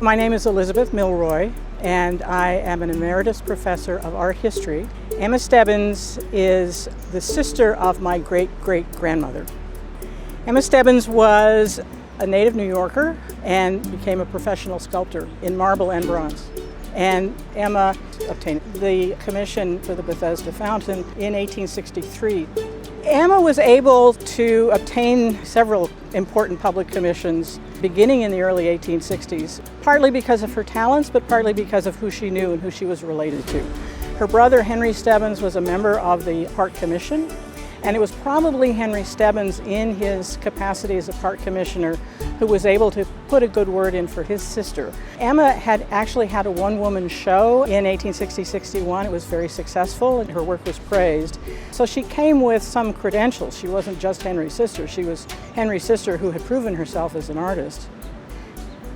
My name is Elizabeth Milroy, and I am an emeritus professor of art history. Emma Stebbins is the sister of my great-great-grandmother. Emma Stebbins was a native New Yorker and became a professional sculptor in marble and bronze. And Emma obtained the commission for the Bethesda fountain in 1863. Emma was able to obtain several important public commissions beginning in the early 1860s, partly because of her talents, but partly because of who she knew and who she was related to. Her brother, Henry Stebbins, was a member of the Park Commission, and it was probably Henry Stebbins, in his capacity as a park commissioner, who was able to put a good word in for his sister. Emma had actually had a one-woman show in 1860-61. It was very successful, and her work was praised. So she came with some credentials. She wasn't just Henry's sister. She was Henry's sister who had proven herself as an artist.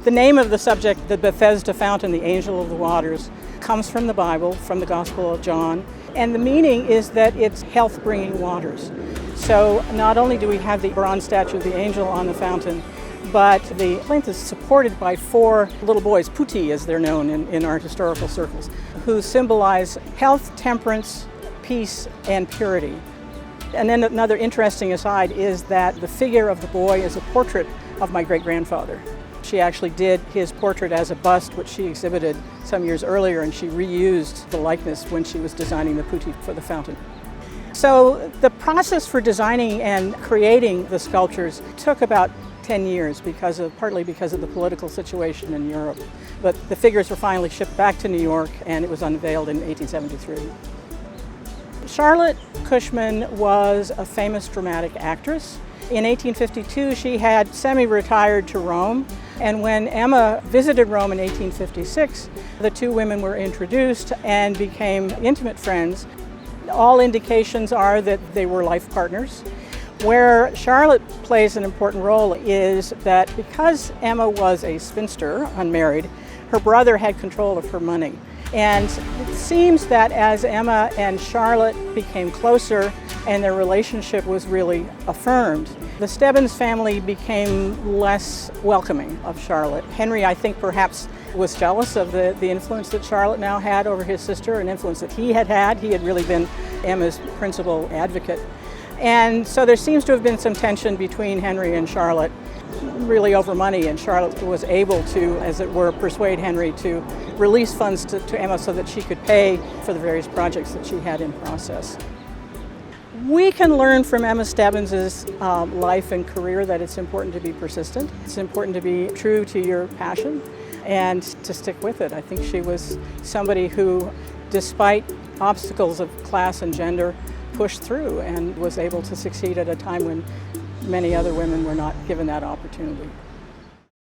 The name of the subject, the Bethesda fountain, the angel of the waters, comes from the Bible, from the Gospel of John. And the meaning is that it's health-bringing waters. So not only do we have the bronze statue of the angel on the fountain, but the plinth is supported by four little boys, putti as they're known in art historical circles, who symbolize health, temperance, peace, and purity. And then another interesting aside is that the figure of the boy is a portrait of my great-grandfather. She actually did his portrait as a bust, which she exhibited some years earlier, and she reused the likeness when she was designing the putti for the fountain. So the process for designing and creating the sculptures took about 10 years partly because of the political situation in Europe. But the figures were finally shipped back to New York, and it was unveiled in 1873. Charlotte Cushman was a famous dramatic actress. In 1852, she had semi-retired to Rome, and when Emma visited Rome in 1856, the two women were introduced and became intimate friends. All indications are that they were life partners. Where Charlotte plays an important role is that because Emma was a spinster, unmarried, her brother had control of her money. And it seems that as Emma and Charlotte became closer and their relationship was really affirmed, the Stebbins family became less welcoming of Charlotte. Henry, I think, perhaps was jealous of the influence that Charlotte now had over his sister, an influence that he had had. He had really been Emma's principal advocate. And so there seems to have been some tension between Henry and Charlotte, really over money, and Charlotte was able to, as it were, persuade Henry to release funds to Emma so that she could pay for the various projects that she had in process. We can learn from Emma Stebbins' life and career that it's important to be persistent. It's important to be true to your passion and to stick with it. I think she was somebody who, despite obstacles of class and gender, pushed through and was able to succeed at a time when many other women were not given that opportunity.